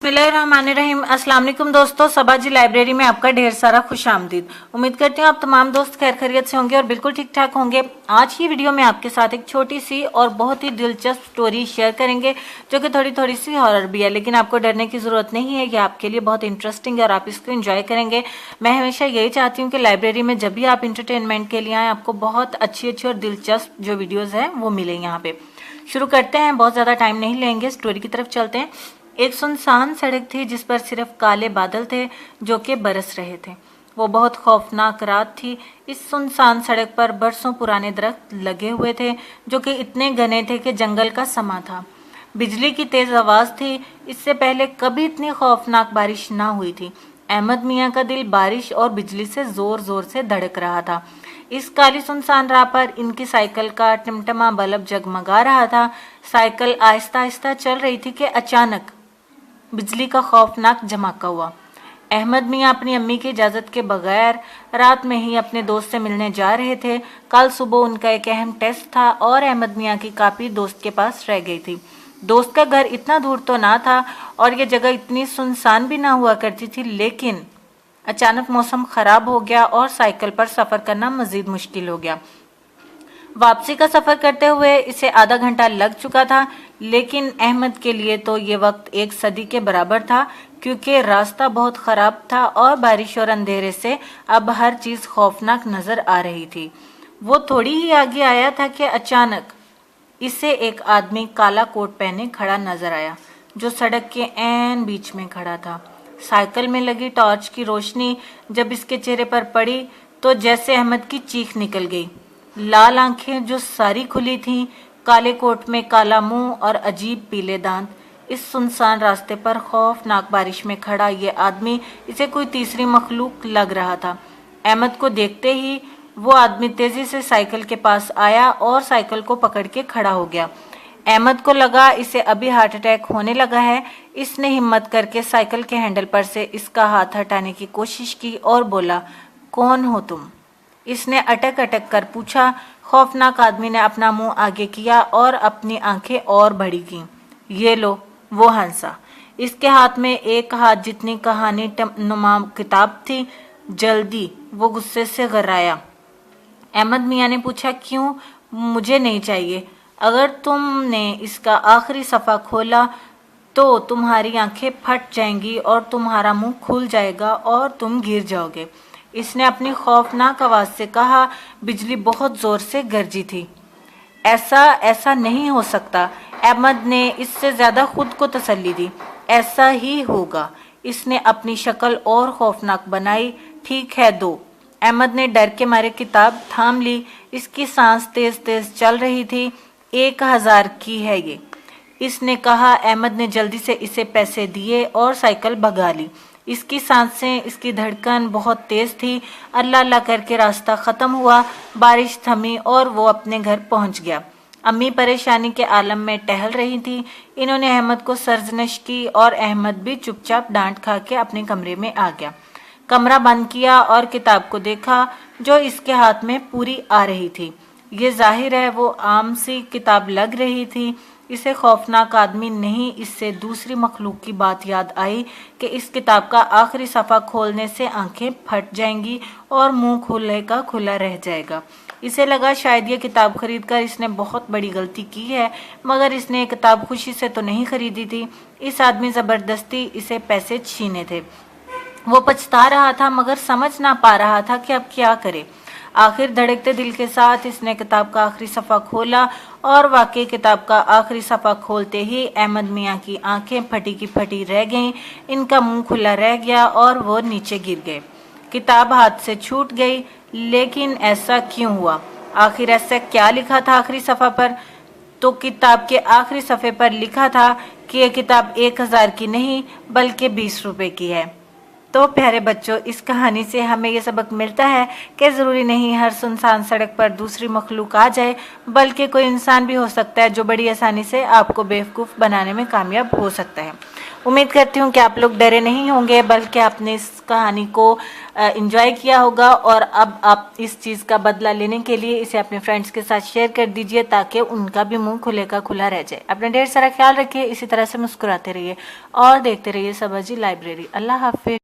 बिस्मिल्लाहिर्रहमानिर्रहीम। अस्सलाम वालेकुम दोस्तों, सबा जी लाइब्रेरी में आपका ढेर सारा खुश आमदीद। उम्मीद करती हूँ आप तमाम दोस्त खैर खैरियत से होंगे और बिल्कुल ठीक ठाक होंगे। आज की वीडियो में आपके साथ एक छोटी सी और बहुत ही दिलचस्प स्टोरी शेयर करेंगे जो कि थोड़ी सी हॉरर भी है, लेकिन आपको डरने की ज़रूरत नहीं है। ये आपके लिए बहुत इंटरेस्टिंग है और आप इसको इंजॉय करेंगे। मैं हमेशा यही चाहती हूँ कि लाइब्रेरी में जब भी आप इंटरटेनमेंट के लिए आएँ, आपको बहुत अच्छी और दिलचस्प जो वीडियोज़ हैं वो मिले। यहाँ पे शुरू करते हैं, बहुत ज़्यादा टाइम नहीं लेंगे, स्टोरी की तरफ चलते हैं। एक सुनसान सड़क थी जिस पर सिर्फ काले बादल थे जो कि बरस रहे थे। वो बहुत खौफनाक रात थी। इस सुनसान सड़क पर बरसों पुराने दरख्त लगे हुए थे जो कि इतने घने थे कि जंगल का समा था। बिजली की तेज आवाज थी। इससे पहले कभी इतनी खौफनाक बारिश ना हुई थी। अहमद मियाँ का दिल बारिश और बिजली से जोर जोर से धड़क रहा था। इस काली सुनसान राह पर इनकी साइकिल का टिमटिमा बल्ब जगमगा रहा था। साइकिल आहिस्ता आहिस्ता चल रही थी कि अचानक बिजली का खौफनाक झमाका हुआ। अहमद मियाँ अपनी अम्मी की इजाज़त के बगैर रात में ही अपने दोस्त से मिलने जा रहे थे। कल सुबह उनका एक अहम टेस्ट था और अहमद मियाँ की कापी दोस्त के पास रह गई थी। दोस्त का घर इतना दूर तो ना था और ये जगह इतनी सुनसान भी ना हुआ करती थी, लेकिन अचानक मौसम खराब हो गया और साइकिल पर सफ़र करना मज़ीद मुश्किल हो गया। वापसी का सफ़र करते हुए इसे आधा घंटा लग चुका था, लेकिन अहमद के लिए तो ये वक्त एक सदी के बराबर था, क्योंकि रास्ता बहुत ख़राब था और बारिश और अंधेरे से अब हर चीज़ खौफनाक नज़र आ रही थी। वो थोड़ी ही आगे आया था कि अचानक इसे एक आदमी काला कोट पहने खड़ा नजर आया, जो सड़क के ऐन बीच में खड़ा था। साइकिल में लगी टॉर्च की रोशनी जब इसके चेहरे पर पड़ी तो जैसे अहमद की चीख निकल गई। लाल आंखें जो सारी खुली थीं, काले कोट में काला मुंह और अजीब पीले दांत। इस सुनसान रास्ते पर खौफनाक बारिश में खड़ा ये आदमी इसे कोई तीसरी मखलूक लग रहा था। अहमद को देखते ही वो आदमी तेजी से साइकिल के पास आया और साइकिल को पकड़ के खड़ा हो गया। अहमद को लगा इसे अभी हार्ट अटैक होने लगा है। इसने हिम्मत करके साइकिल के हैंडल पर से इसका हाथ हटाने की कोशिश की और बोला, कौन हो तुम? इसने अटक अटक कर पूछा। खौफनाक आदमी ने अपना मुंह आगे किया और अपनी आंखें और बड़ी की। ये लो, वो हंसा। इसके हाथ में एक हाथ जितनी कहानी नुमा किताब थी। जल्दी, वो गुस्से से गर्राया। अहमद मियाँ ने पूछा, क्यों? मुझे नहीं चाहिए। अगर तुमने इसका आखिरी सफ़ा खोला तो तुम्हारी आंखें फट जाएंगी और तुम्हारा मुंह खुल जाएगा और तुम गिर जाओगे। इसने अपनी खौफनाक आवाज़ से कहा। बिजली बहुत ज़ोर से गरजी थी। ऐसा नहीं हो सकता। अहमद ने इससे ज़्यादा खुद को तसल्ली दी। ऐसा ही होगा। इसने अपनी शक्ल और खौफनाक बनाई। ठीक है, दो। अहमद ने डर के मारे किताब थाम ली। इसकी सांस तेज तेज चल रही थी। 1000 की है ये, इसने कहा। अहमद ने जल्दी से इसे पैसे दिए और साइकिल भगा ली। इसकी सांसें, इसकी धड़कन बहुत तेज थी। अल्लाह अल्लाह करके रास्ता ख़त्म हुआ। बारिश थमी और वो अपने घर पहुंच गया। अम्मी परेशानी के आलम में टहल रही थी। इन्होंने अहमद को सरजनश की और अहमद भी चुपचाप डांट खा के अपने कमरे में आ गया। कमरा बंद किया और किताब को देखा जो इसके हाथ में पूरी आ रही थी। ये जाहिर है वो आम सी किताब लग रही थी। इसे खौफनाक आदमी नहीं, इससे दूसरी मखलूक की बात याद आई कि इस किताब का आखिरी सफ़ा खोलने से आंखें फट जाएंगी और मुंह खुले का खुला रह जाएगा। इसे लगा शायद ये किताब खरीद कर इसने बहुत बड़ी गलती की है, मगर इसने ये किताब खुशी से तो नहीं खरीदी थी। इस आदमी ज़बरदस्ती इसे पैसे छीने थे। वो पछता रहा था मगर समझ ना पा रहा था कि अब क्या करे। आखिर धड़कते दिल के साथ इसने किताब का आखिरी सफ़ा खोला और वाकई किताब का आखिरी सफ़ा खोलते ही अहमद मियाँ की आंखें फटी की फटी रह गईं। इनका मुंह खुला रह गया और वो नीचे गिर गए। किताब हाथ से छूट गई। लेकिन ऐसा क्यों हुआ? आखिर ऐसा क्या लिखा था आखिरी सफ़ा पर? तो किताब के आखिरी सफ़े पर लिखा था कि यह किताब 1000 की नहीं बल्कि 20 रुपए की है। तो प्यारे बच्चों, इस कहानी से हमें ये सबक मिलता है कि ज़रूरी नहीं हर सुनसान सड़क पर दूसरी मखलूक आ जाए, बल्कि कोई इंसान भी हो सकता है जो बड़ी आसानी से आपको बेवकूफ़ बनाने में कामयाब हो सकता है। امید کرتی ہوں کہ آپ لوگ ڈرے نہیں ہوں گے بلکہ آپ نے اس کہانی کو انجوائے کیا ہوگا، اور اب آپ اس چیز کا بدلہ لینے کے لیے اسے اپنے فرینڈس کے ساتھ شیئر کر دیجئے تاکہ ان کا بھی منہ کھلے کا کھلا رہ جائے۔ اپنا ڈھیر سارا خیال رکھیے، اسی طرح سے مسکراتے رہیے اور دیکھتے رہیے سبا جی لائبریری۔ اللہ حافظ۔